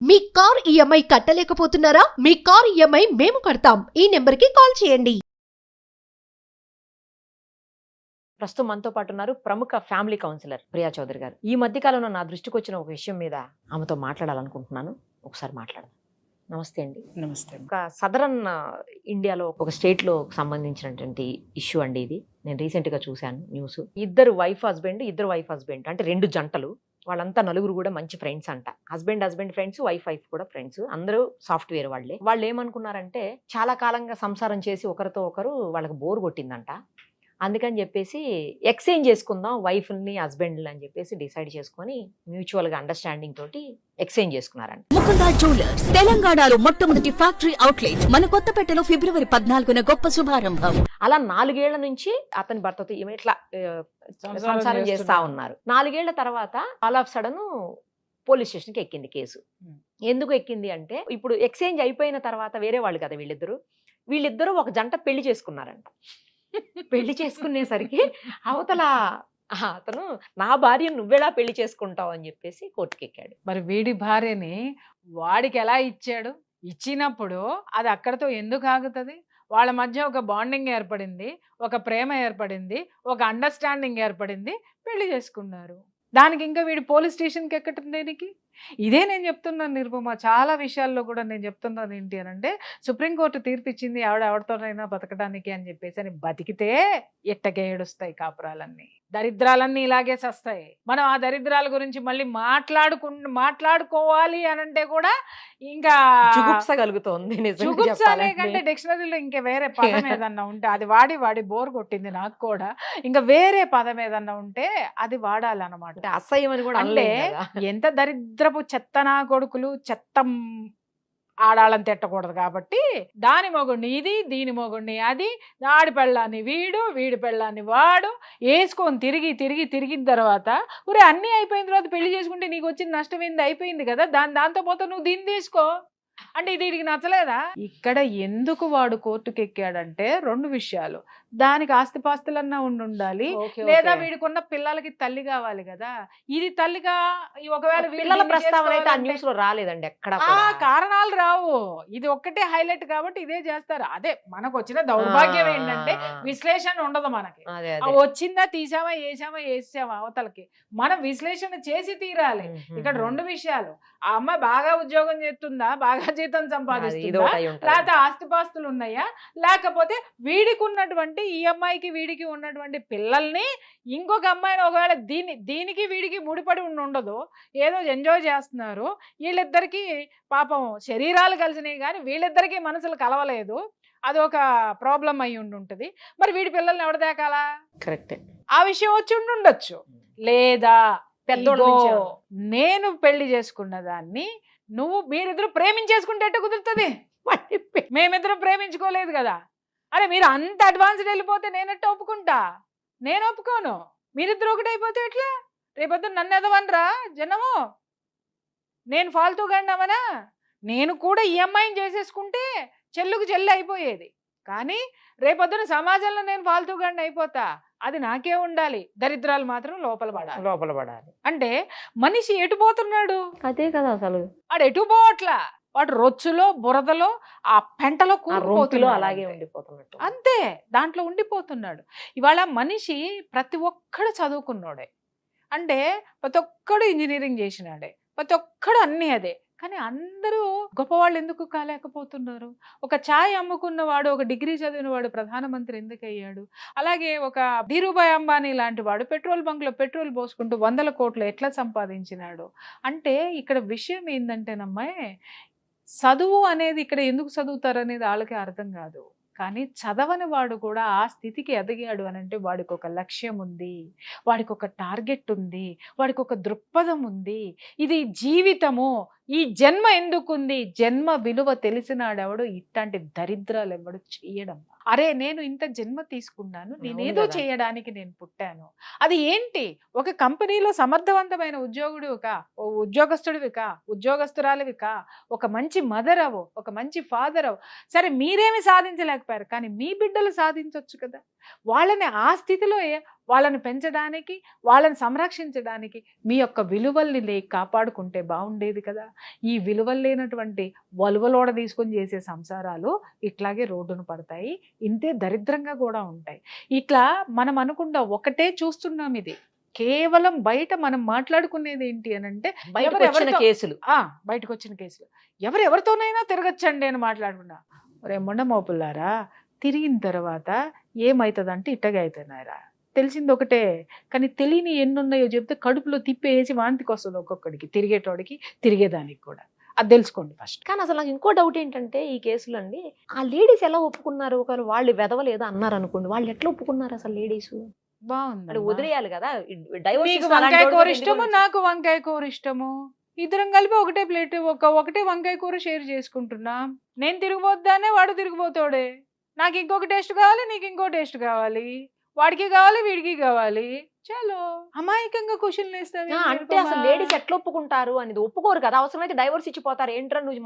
మీ car EMI కట్టలేకపోతున్నారా? మీ car EMI మేము కడతాం. ఈ నెంబర్కి కాల్ చేయండి. ప్రస్తుతం మనతో పాటు ఉన్నారు ప్రముఖ ఫ్యామిలీ కౌన్సిలర్ ప్రియా చౌదరి గారు. ఈ మధ్య కాలంలో నా దృష్టికి వచ్చిన ఒక విషయం మీద ఆమెతో మాట్లాడాలనుకుంటున్నాను. ఒకసారి మాట్లాడదాం. నమస్తే అండి. నమస్తే. ఒక సదరన్ ఇండియాలో ఒక స్టేట్ లో సంబంధించినటువంటి ఇష్యూ అండి ఇది. నేను రీసెంట్ గా చూశాను న్యూస్. ఇద్దరు వైఫ్ హస్బెండ్ అంటే రెండు జంటలు, వాళ్ళంతా నలుగురు కూడా మంచి ఫ్రెండ్స్ అంట. హస్బెండ్ ఫ్రెండ్స్, వైఫ్ కూడా ఫ్రెండ్స్, అందరూ సాఫ్ట్వేర్ వాళ్ళే. వాళ్ళు ఏమనుకున్నారంటే చాలా కాలంగా సంసారం చేసి ఒకరితో ఒకరు వాళ్ళకి బోర్ కొట్టిందంట. అందుకని చెప్పేసి ఎక్స్చేంజ్ చేసుకుందాం వైఫ్ని హస్బెండ్ని అని చెప్పేసి డిసైడ్ చేసుకొని మ్యూచువల్ గా అండర్స్టాండింగ్ తోటి ఎక్స్చేంజ్ చేసుకున్నారంట. ముకుంద జ్యువెలర్స్ తెలంగాణలో మొట్టమొదటి ఫ్యాక్టరీ అవుట్లెట్ మన కొత్తపేటలో ఫిబ్రవరి 14న గొప్ప శుభారంభం. అలా 4 ఏళ్ల నుంచి అతని భర్తతో ఈమె ఇట్లా సంసారం చేస్తా ఉన్నారు. 4 ఏళ్ల తర్వాత ఆల్ ఆఫ్ సడన్ పోలీస్ స్టేషన్కి ఎక్కింది కేసు. ఎందుకు ఎక్కింది అంటే ఇప్పుడు ఎక్స్చేంజ్ అయిపోయిన తర్వాత వేరే వాళ్ళు కదా వీళ్ళిద్దరూ ఒక జంట పెళ్లి చేసుకున్నారంట. పెళ్లి చేసుకునేసరికి అవతల అతను నా భార్యను నువ్వెలా పెళ్లి చేసుకుంటావు అని చెప్పేసి కోర్టుకి ఎక్కాడు. మరి వీడి భార్యని వాడికి ఎలా ఇచ్చాడు? ఇచ్చినప్పుడు అది అక్కడతో ఎందుకు ఆగుతుంది? వాళ్ళ మధ్య ఒక బాండింగ్ ఏర్పడింది, ఒక ప్రేమ ఏర్పడింది, ఒక అండర్స్టాండింగ్ ఏర్పడింది, పెళ్లి చేసుకున్నారు. దానికి ఇంకా వీడి పోలీస్ స్టేషన్కి ఎక్కటం దేనికి? ఇదే నేను చెప్తున్నాను నిరుపమ. చాలా విషయాల్లో కూడా నేను చెప్తున్నాను ఏంటి అని అంటే, సుప్రీంకోర్టు తీర్పిచ్చింది ఎవరితోనైనా బతకడానికి అని చెప్పేసి, అని బతికితే ఎట్టకే ఏడుస్తాయి కాపురాలన్నీ, దరిద్రాలన్నీ ఇలాగే సస్తాయి. మనం ఆ దరిద్రాల గురించి మళ్ళీ మాట్లాడుకోవాలి అని అంటే కూడా ఇంకా జుగుప్స కలుగుతోంది. జుగుప్స అనే కంటే డిక్షనరీలో ఇంకా వేరే పదం ఏదన్నా ఉంటే అది వాడి బోర్ కొట్టింది నాకు కూడా. ఇంకా వేరే పదం ఏదన్నా ఉంటే అది వాడాలన్నమాట. అసహ్యం అని కూడా అంటే ఎంత దరిద్రపు చెత్తనా కొడుకులు, చెత్త ఆడాలని తిట్టకూడదు కాబట్టి దాని మొగుడిని ఇది, దీని మొగుడిని అది, ఆడి పెళ్ళాన్ని వీడి పెళ్ళాన్ని వాడు వేసుకొని తిరిగిన తర్వాత ఊరే అన్నీ అయిపోయిన తర్వాత పెళ్లి చేసుకుంటే నీకు వచ్చిన నష్టం ఏంది? అయిపోయింది కదా, దాంతో పోతే నువ్వు దీన్ని తీసుకో అంటే ఇది వీడికి నచ్చలేదా? ఇక్కడ ఎందుకు వాడు కోర్టుకు ఎక్కాడంటే 2 విషయాలు. దానికి ఆస్తిపాస్తులన్నా ఉండాలి, లేదా వీడికున్న పిల్లలకి తల్లి కావాలి కదా. ఇది తల్లిగా ఒకవేళ పిల్లల ప్రస్తావన అయితే ఆ న్యూస్ లో రాలేదండి ఎక్కడ. కారణాలు రావు, ఇది ఒక్కటే హైలైట్ కాబట్టి ఇదే చేస్తారు. అదే మనకు వచ్చిన దౌర్భాగ్యం ఏంటంటే విశ్లేషణ ఉండదు మనకి. వచ్చిందా తీసామా వేసామా అవతలకి, మనం విశ్లేషణ చేసి తీరాలి. ఇక్కడ 2 విషయాలు. ఆ అమ్మాయి బాగా ఉద్యోగం చేస్తుందా, బాగా జీతం సంపాదిస్తుందా, లేకపోతే ఆస్తిపాస్తులు ఉన్నాయా, లేకపోతే వీడికి ఉన్నటువంటి ఈ అమ్మాయికి వీడికి ఉన్నటువంటి పిల్లల్ని ఇంకొక అమ్మాయిని ఒకవేళ దీనికి వీడికి ముడిపడి ఉండదు, ఏదో ఎంజాయ్ చేస్తున్నారు. వీళ్ళిద్దరికి పాపం శరీరాలు కలిసినాయి కానీ వీళ్ళిద్దరికి మనసులు కలవలేదు, అది ఒక ప్రాబ్లం అయి ఉంటుంది. మరి వీడి పిల్లల్ని ఎవడ దేకాలా? కరెక్ట్. ఆ విషయం వచ్చి ఉండొచ్చు. లేదా నేను పెళ్లి చేసుకున్న దాన్ని మీరిద్దరు ప్రేమించేసుకుంటే ఎట్ట కుదురుతుంది? మేమిద్దరం ప్రేమించుకోలేదు కదా. అరే మీరు అంత అడ్వాన్స్డ్ వెళ్ళిపోతే నేనెట్ట ఒప్పుకుంటా? నేను ఒప్పుకోను. మీరిద్దరు ఒకటైపోతే ఎట్లా? రేపొద్దు నన్ను ఎదవనరా జనము? నేను ఫాల్తూగా అన్నామనా? నేను కూడా ఈ అమ్మాయిని చేసేసుకుంటే చెల్లుకు చెల్లి అయిపోయేది. కానీ రేపొద్దున సమాజంలో నేను ఫాల్తూగా అయిపోతా, అది నాకే ఉండాలి. దరిద్రాలు మాత్రం లోపల పడాలి. అంటే మనిషి ఎటు పోతున్నాడు? అదే కదా అసలు. వాడు ఎటు పోవట్లా, వాడు రొచ్చులో బురదలో ఆ పెంటలో కూలిపోతులో అలాగే ఉండిపోతున్నట్టు, అంతే దాంట్లో ఉండిపోతున్నాడు. ఇవాళ మనిషి ప్రతి ఒక్కడు చదువుకున్నాడే, అంటే ప్రతి ఒక్కడు ఇంజనీరింగ్ చేసినాడే, ప్రతి ఒక్కడు అన్నీ అదే. కానీ అందరూ గొప్పవాళ్ళు ఎందుకు కాలేకపోతున్నారు? ఒక ఛాయ్ అమ్ముకున్నవాడు, ఒక డిగ్రీ చదివినవాడు ప్రధానమంత్రి ఎందుకు అయ్యాడు? అలాగే ఒక ధీరుభాయ్ అంబానీ లాంటి వాడు పెట్రోల్ బంక్లో పెట్రోల్ పోసుకుంటూ 100 కోట్లు ఎట్లా సంపాదించినాడు? అంటే ఇక్కడ విషయం ఏంటంటేనమ్మాయి, చదువు అనేది ఇక్కడ ఎందుకు చదువుతారు అనేది వాళ్ళకి అర్థం కాదు. కానీ చదవని వాడు కూడా ఆ స్థితికి ఎదిగాడు అని అంటే వాడికి ఒక లక్ష్యం ఉంది, వాడికి ఒక టార్గెట్ ఉంది, వాడికి ఒక దృక్పథం ఉంది. ఇది జీవితము, ఈ జన్మ ఎందుకుంది, జన్మ విలువ తెలిసినాడెవడు ఇట్లాంటి దరిద్రాలు ఎవడు చేయడం. అరే నేను ఇంత జన్మ తీసుకున్నాను, నేనేదో చేయడానికి నేను పుట్టాను. అది ఏంటి? ఒక కంపెనీలో సమర్థవంతమైన ఉద్యోగస్తురాలివి కా, ఒక మంచి మదర్ అవు, ఒక మంచి ఫాదర్ అవు. సరే మీరేమి సాధించలేకపోయారు, కానీ మీ బిడ్డలు సాధించవచ్చు కదా. వాళ్ళని ఆ స్థితిలో వాళ్ళని పెంచడానికి, వాళ్ళని సంరక్షించడానికి మీ యొక్క విలువల్ని కాపాడుకుంటే బాగుండేది కదా. ఈ విలువలు లేనటువంటి వలువలోడ తీసుకొని చేసే సంసారాలు ఇట్లాగే రోడ్డును పడతాయి, ఇంతే దరిద్రంగా కూడా ఉంటాయి. ఇట్లా మనం అనుకుంటా ఒకటే చూస్తున్నాం. ఇది కేవలం బయట మనం మాట్లాడుకునేది ఏంటి అని అంటే బయటకు వచ్చిన కేసులు, బయటకు వచ్చిన కేసులు ఎవరెవరితోనైనా తిరగచ్చండి అని మాట్లాడుకున్నా. రే మొండ మోపుల్లారా, తిరిగిన తర్వాత ఏమవుతుందంటే ఇట్టగా అవుతున్నారా, తెలిసింది ఒకటే. కానీ తెలియని ఎన్నున్నాయో చెప్తే కడుపులో తిప్పేసి వాంతికి వస్తుంది ఒక్కొక్కడికి, తిరిగేటోడికి తిరిగేదానికి కూడా. అది తెలుసుకోండి ఫస్ట్. కానీ అసలు నాకు ఇంకో డౌట్ ఏంటంటే ఈ కేసులు అండి, ఆ లేడీస్ ఎలా ఒప్పుకున్నారు? ఒకవేళ వాళ్ళు వెదవలు ఏదో అన్నారు అనుకోండి, వాళ్ళు ఎట్లా ఒప్పుకున్నారు అసలు లేడీస్? బాగుంది. వదిలేయాలి కదా. నీకు వంకాయ కూర ఇష్టము, నాకు వంకాయ కూర ఇష్టము, ఇద్దరం కలిపి ఒకటే ప్లేట్ ఒకటే వంకాయ కూర షేర్ చేసుకుంటున్నాం. నేను తిరిగిపోద్దానే వాడు తిరిగిపోతాడే. నాకు ఇంకొక టేస్ట్ కావాలి, నీకు ఇంకో టేస్ట్ కావాలి, వాడికి కావాలి వీడికి కావాలి. చలో అమాయకంగా క్వశ్చన్లు వేస్తావు. అంటే అసలు లేడీస్ ఎట్లా ఒప్పుకుంటారు అనేది ఒప్పుకోరు కదా. అవసరమైతే డైవర్స్ ఇచ్చిపోతారు. ఏంట్రా నువ్వు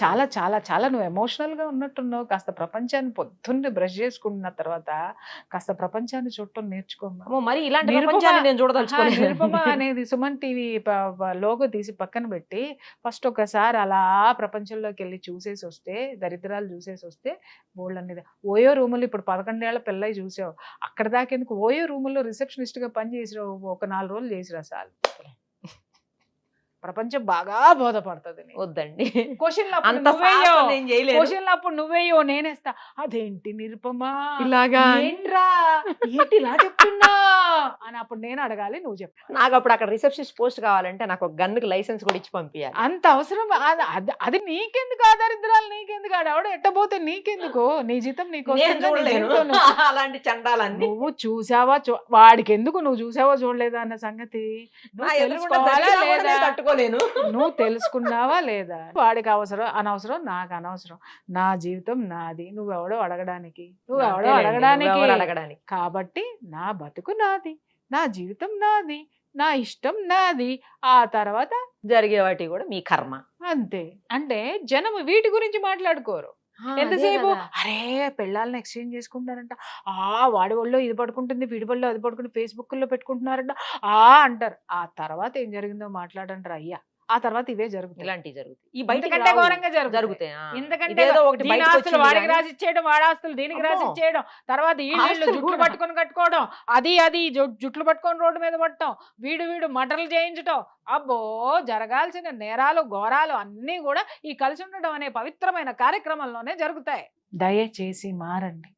చాలా చాలా చాలా నువ్వు ఎమోషనల్ గా ఉన్నట్టున్నావు. కాస్త ప్రపంచాన్ని పొద్దున్నే బ్రష్ చేసుకుంటున్న తర్వాత కాస్త ప్రపంచాన్ని చూడటం నేర్చుకోమ్మా. మరి ఇలాంటి ప్రపంచాన్ని నేను చూడదలుచుకోలేదు. నిరుపమ అనేది సుమన్ టీవీ లోగో తీసి పక్కన పెట్టి ఫస్ట్ ఒకసారి అలా ప్రపంచంలోకి వెళ్ళి చూసేసి వస్తే, దరిద్రాలు చూసేసి వస్తే బోల్డ్ అనేది. ఓయో రూములు ఇప్పుడు 11 ఏళ్ల పిల్లయి చూసావు, అక్కడ దాకేందుకు ఓయో రూముల్లో రిసెప్షనిస్ట్ గా పని చేసిరావు, ఒక 4 రోజులు చేసిరా చాలు. ప్రపంచం బాగా బోధపడుతుంది. వద్దండి, క్వశ్చన్లు అప్పుడు నువ్వేయో నేనేస్తా. అదేంటి నిరుపమా ఇలాగా ఏంట్రా ఏంటి ఇలా చెప్తున్నా అని అప్పుడు నేను అడగాలి, నువ్వు చెప్పు. నాకు అప్పుడు అక్కడ రిసెప్షనిస్ట్ పోస్ట్ కావాలంటే నాకు ఒక గన్నుకి లైసెన్స్ కూడా ఇచ్చి పంపించాలి. అంత అవసరం అది నీకెందుకు? ఆధారిద్రాలు నీకెందుకు? ఆడవాడు ఎట్టబోతే నీకెందుకు? నీ జీతం నీకు అలాంటి చండాలన్నీ నువ్వు చూసావా? వాడికి ఎందుకు? నువ్వు చూసావా చూడలేదా అన్న సంగతి నువ్వు తెలుసుకున్నావా లేదా? వాడికి అవసరం అనవసరం, నాకు అనవసరం. నా జీవితం నాది, నువ్వెవడో అడగడానికి, నువ్వెవడో అడగడానికి. కాబట్టి నా బతుకు నాది, నా జీవితం నాది, నా ఇష్టం నాది. ఆ తర్వాత జరిగే వాటి కూడా మీ కర్మ. అంతే. అంటే జనం వీటి గురించి మాట్లాడుకోరు. ఎంతసేపు అరే పెళ్ళాలను ఎక్స్చేంజ్ చేసుకుంటారంట, వాడి ఒళ్ళో ఇది పడుకుంటుంది, వీడి ఒళ్ళో అది పడుకుంటుంది, ఫేస్బుక్ లో పెట్టుకుంటున్నారంట అంటారు. ఆ తర్వాత ఏం జరిగిందో మాట్లాడంటారు. అయ్యా ఆ తర్వాత ఇవే జరుగుతాయి, ఇలాంటివి జరుగుతాయి. ఈ బయట ఘోరంగా జరుగుతాయి. ఎందుకంటే వాడికి రాసి ఇచ్చేయడం, వాడి ఆస్తులు దీనికి రాసి ఇచ్చేయడం, తర్వాత వీళ్ళు జుట్లు పట్టుకొని కట్టుకోవడం, అది జుట్లు పట్టుకొని రోడ్డు మీద పట్టడం, వీడు మటర్లు చేయించడం. అబ్బో, జరగాల్సిన నేరాలు ఘోరాలు అన్నీ కూడా ఈ కలిసి ఉండడం అనే పవిత్రమైన కార్యక్రమంలోనే జరుగుతాయి. దయచేసి మారండి.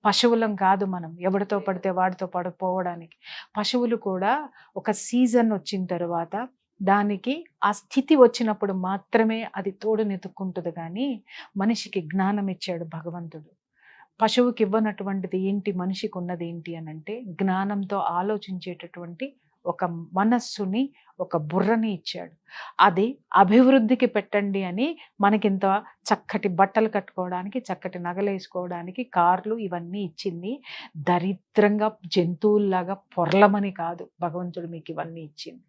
పశువులం కాదు మనం, ఎవరితో పడితే వాడితో పడిపోవడానికి. పశువులు కూడా ఒక సీజన్ వచ్చిన తర్వాత దానికి ఆ స్థితి వచ్చినప్పుడు మాత్రమే అది తోడునెత్తుకుంటుంది. కానీ మనిషికి జ్ఞానం ఇచ్చాడు భగవంతుడు. పశువుకి ఇవ్వనటువంటిది ఏంటి మనిషికి ఉన్నది ఏంటి అని అంటే జ్ఞానంతో ఆలోచించేటటువంటి ఒక మనస్సుని, ఒక బుర్రని ఇచ్చాడు. అది అభివృద్ధికి పెట్టండి అని మనకింత చక్కటి బట్టలు కట్టుకోవడానికి, చక్కటి నగలు వేసుకోవడానికి, కార్లు ఇవన్నీ ఇచ్చింది. దరిద్రంగా జంతువుల్లాగా పొర్లమని కాదు భగవంతుడు మీకు ఇవన్నీ ఇచ్చింది.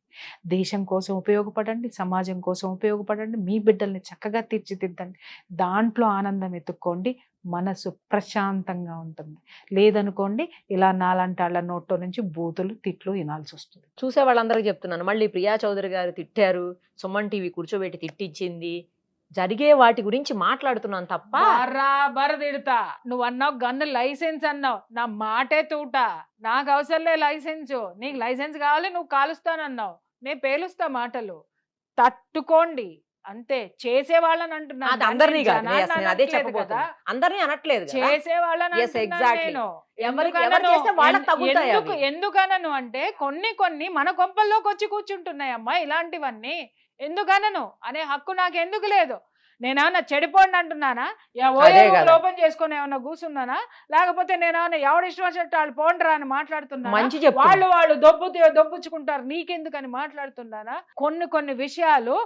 దేశం కోసం ఉపయోగపడండి, సమాజం కోసం ఉపయోగపడండి, మీ బిడ్డల్ని చక్కగా తీర్చిదిద్దండి, దాంట్లో ఆనందం ఎత్తుక్కోండి, మనసు ప్రశాంతంగా ఉంటుంది. లేదనుకోండి ఇలా నాలాంటి వాళ్ళ నోట్లో నుంచి బూతులు తిట్లు వినాల్సి వస్తుంది. చూసే వాళ్ళందరికీ చెప్తున్నాను, మళ్ళీ ప్రియా చౌదరి గారు తిట్టారు, సుమన్ టీవీ కూర్చోబెట్టి తిట్టించింది, జరిగే వాటి గురించి మాట్లాడుతున్నాను తప్ప బరాబర్ తిడతా. నువ్వు అన్నావు గన్ను లైసెన్స్ అన్నావు, నా మాటే తూట. నాకు అవసరంలే లైసెన్స్, నీకు లైసెన్స్ కావాలి, నువ్వు కాలుస్తానన్నావు, నేను పేలుస్తా మాటలు. తట్టుకోండి అంతే. చేసే వాళ్ళని అంటున్నా, అందరినీ అనట్లేదు, చేసే వాళ్ళని. ఎందుకనను అంటే కొన్ని మన కొంపల్లోకి వచ్చి కూర్చుంటున్నాయమ్మా ఇలాంటివన్నీ. ఎందుకనను అనే హక్కు నాకు ఎందుకు లేదు? నేనేమన్నా చెడిపోండి అంటున్నానా? ఓపెన్ చేసుకొని ఏమన్నా కూర్చున్నానా? లేకపోతే నేనేమన్నా ఎవడు ఇష్టం వచ్చినట్టు వాళ్ళు పోండ్రా అని మాట్లాడుతున్నా? వాళ్ళు దొబ్బుచ్చుకుంటారు నీకెందుకని మాట్లాడుతున్నానా? కొన్ని విషయాలు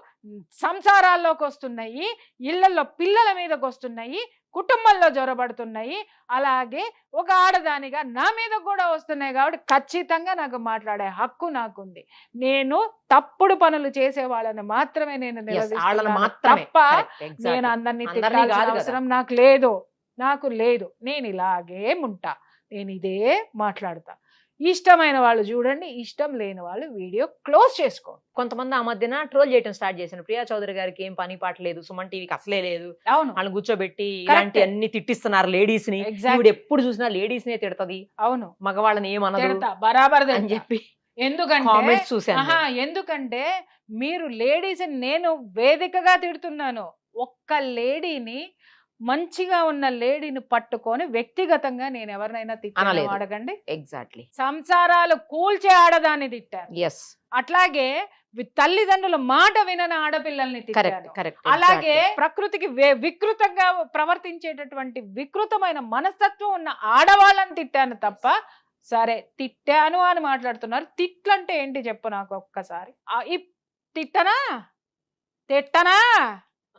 సంసారాల్లోకి వస్తున్నాయి, ఇళ్లలో పిల్లల మీదకి వస్తున్నాయి, కుటుంబంలో జ్వరబడుతున్నాయి. అలాగే ఒక ఆడదానిగా నా మీద కూడా వస్తున్నాయి. కాబట్టి ఖచ్చితంగా నాకు మాట్లాడే హక్కు నాకుంది. నేను తప్పుడు పనులు చేసే వాళ్ళని మాత్రమే నేను నిలదీస్తున్నాను తప్ప నేను అందరినీ తిట్టాల్సిన అవసరం నాకు లేదు. నాకు లేదు, నేను ఇలాగే ఉంటా, నేను ఇదే మాట్లాడతా. ఇష్టమైన వాళ్ళు చూడండి, ఇష్టం లేని వాళ్ళు వీడియో క్లోజ్ చేసుకోండి. కొంతమంది ఆ మధ్యన ట్రోల్ చేయడం స్టార్ట్ చేశాను. ప్రియా చౌదరి గారికి ఏం పని పాట లేదు, సుమన్ టీవీకి అసలే లేదు, అవును, వాళ్ళని కూర్చోబెట్టి ఇలాంటి అన్ని తిట్టిస్తున్నారు లేడీస్ ని. Exactly. ఈవిడ ఎప్పుడు చూసినా లేడీస్ నే తిడతది, అవును, మగవాళ్ళని ఏమనదు తిడతా, బరాబర్ అని తిడతా. చెప్పి ఎందుకంటే కామెంట్స్ చూశాను. ఎందుకంటే మీరు లేడీస్, నేను వేదికగా తిడుతున్నాను. ఒక్క లేడీని, మంచిగా ఉన్న లేడీని పట్టుకొని వ్యక్తిగతంగా నేను ఎవరినైనా తిట్టాను అనలేదు. అడగండి. ఎగ్జాక్ట్లీ, సంసారాలు కూల్చే ఆడదాన్ని తిట్టాను. ఎస్, అట్లాగే తల్లిదండ్రుల మాట వినని ఆడపిల్లల్ని కరెక్ట్ తిట్టాను. కరెక్ట్. అలాగే ప్రకృతికి వికృతంగా ప్రవర్తించేటటువంటి వికృతమైన మనస్తత్వం ఉన్న ఆడవాళ్ళని తిట్టాను తప్ప, సరే తిట్టాను అని మాట్లాడుతున్నారు. తిట్లంటే ఏంటి చెప్పు నాకు ఒక్కసారి. తిట్టనా తిట్టనా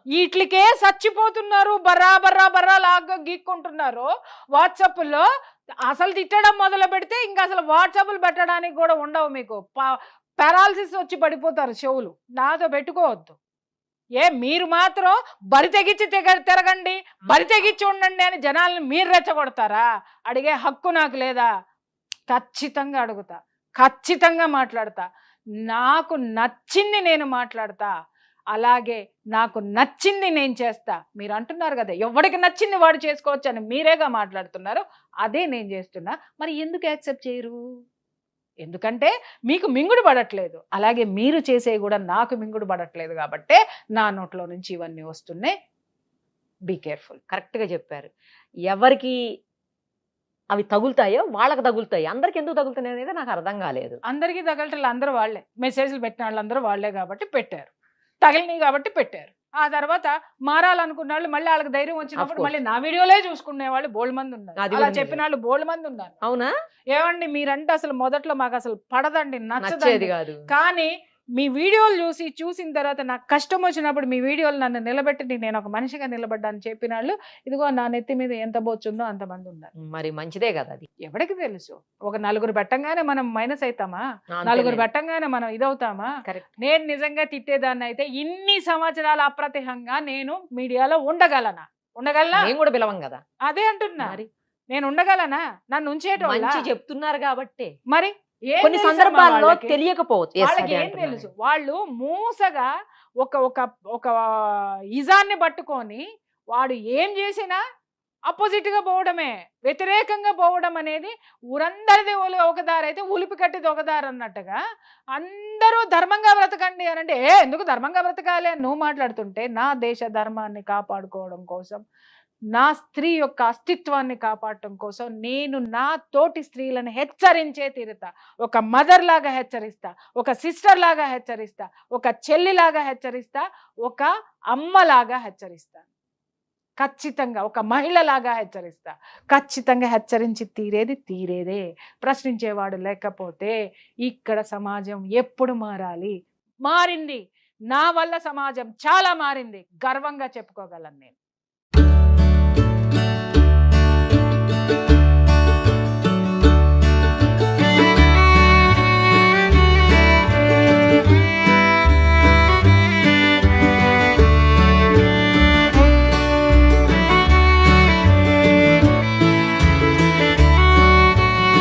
వీటికే చచ్చిపోతున్నారు, బర్రా బర్రా బర్రా లాగా గీక్కుంటున్నారు వాట్సాప్లో. అసలు తిట్టడం మొదలు పెడితే ఇంకా అసలు వాట్సాప్లు పెట్టడానికి కూడా ఉండవు మీకు. పారాలసిస్ వచ్చి పడిపోతారు చెవులు. నాతో పెట్టుకోవద్దు. మీరు మాత్రం బరి తెగించి తిరగండి, బరి తెగించి ఉండండి అని జనాలను మీరు రెచ్చగొడతారా? అడిగే హక్కు నాకు లేదా? ఖచ్చితంగా అడుగుతా, ఖచ్చితంగా మాట్లాడతా. నాకు నచ్చింది నేను మాట్లాడతా, అలాగే నాకు నచ్చింది నేను చేస్తా. మీరు అంటున్నారు కదా ఎవరికి నచ్చింది వాడు చేసుకోవచ్చు అని, మీరేగా మాట్లాడుతున్నారు. అదే నేను చేస్తున్నా. మరి ఎందుకు యాక్సెప్ట్ చేయరు? ఎందుకంటే మీకు మింగుడు పడట్లేదు. అలాగే మీరు చేసే కూడా నాకు మింగుడు పడట్లేదు కాబట్టే నా నోట్లో నుంచి ఇవన్నీ వస్తున్నాయి. Be careful. కరెక్ట్ గా చెప్పారు. ఎవరికి అవి తగులుతాయో వాళ్ళకి తగులుతాయి, అందరికి ఎందుకు తగులుతాయి అనేది నాకు అర్థం కాలేదు. అందరికీ తగలటలు అందరూ వాళ్ళే, మెసేజ్లు పెట్టిన వాళ్ళందరూ వాళ్ళే కాబట్టి పెట్టారు, తగిలినాయి కాబట్టి పెట్టారు. ఆ తర్వాత మారాలనుకున్న వాళ్ళు మళ్ళీ వాళ్ళకి ధైర్యం వచ్చినప్పుడు మళ్ళీ నా వీడియోలే చూసుకునే వాళ్ళు బోల్డ్ మంది ఉన్నారు. అలా చెప్పిన వాళ్ళు బోల్డ్ మంది ఉన్నారు. అవునా? ఏమండి మీరంటే అసలు మొదట్లో మాకు అసలు పడదండి, నచ్చేది నచ్చదండి కాదు. కానీ మీ వీడియోలు చూసిన తర్వాత నాకు కష్టం వచ్చినప్పుడు మీ వీడియోలు నన్ను నిలబెట్టి నేను ఒక మనిషిగా నిలబడ్డాను చెప్పిన వాళ్ళు ఇదిగో నా నెత్తి మీద ఎంత బొచ్చుందో అంతమంది ఉన్నారు. మరి మంచిదే కదా అది. ఎవరికి తెలుసు? ఒక నలుగురు పెట్టంగానే మనం మైనస్ అవుతామా? నలుగురు పెట్టంగానే మనం ఇదవుతామా? నేను నిజంగా తిట్టేదాన్ని అయితే ఇన్ని సంవత్సరాల అప్రతిహంగా నేను మీడియాలో ఉండగలనా? నేను కూడా పిలవం కదా. అదే అంటున్నా, నేను ఉండగలనా? నన్ను ఉంచేటోళ్ళ చెప్తున్నారు కాబట్టి మరి కొన్ని సందర్భాల్లో తెలియకపోవచ్చు. వాళ్ళకి ఏం తెలుసు? వాళ్ళు మూసగా ఒక ఒక ఒక ఇజాన్ని పట్టుకొని వాడు ఏం చేసినా అపోజిట్ గా పోవడమే, వ్యతిరేకంగా పోవడం అనేది ఊరందరిది ఒకదారి అయితే ఉలిపి కట్టిది ఒకదారి అన్నట్టుగా అందరూ ధర్మంగా బ్రతకండి అని అంటే ఎందుకు ధర్మంగా బ్రతకాలి అని నువ్వు మాట్లాడుతుంటే, నా దేశ ధర్మాన్ని కాపాడుకోవడం కోసం, నా స్త్రీ యొక్క అస్తిత్వాన్ని కాపాడటం కోసం నేను నా తోటి స్త్రీలను హెచ్చరించే తీరుతా. ఒక మదర్ లాగా హెచ్చరిస్తా, ఒక సిస్టర్ లాగా హెచ్చరిస్తా, ఒక చెల్లిలాగా హెచ్చరిస్తా, ఒక అమ్మలాగా హెచ్చరిస్తా, ఖచ్చితంగా ఒక మహిళలాగా హెచ్చరిస్తా. ఖచ్చితంగా హెచ్చరించి తీరేదే. ప్రశ్నించేవాడు లేకపోతే ఇక్కడ సమాజం ఎప్పుడు మారాలి? మారింది. నా వల్ల సమాజం చాలా మారింది, గర్వంగా చెప్పుకోగలను నేను.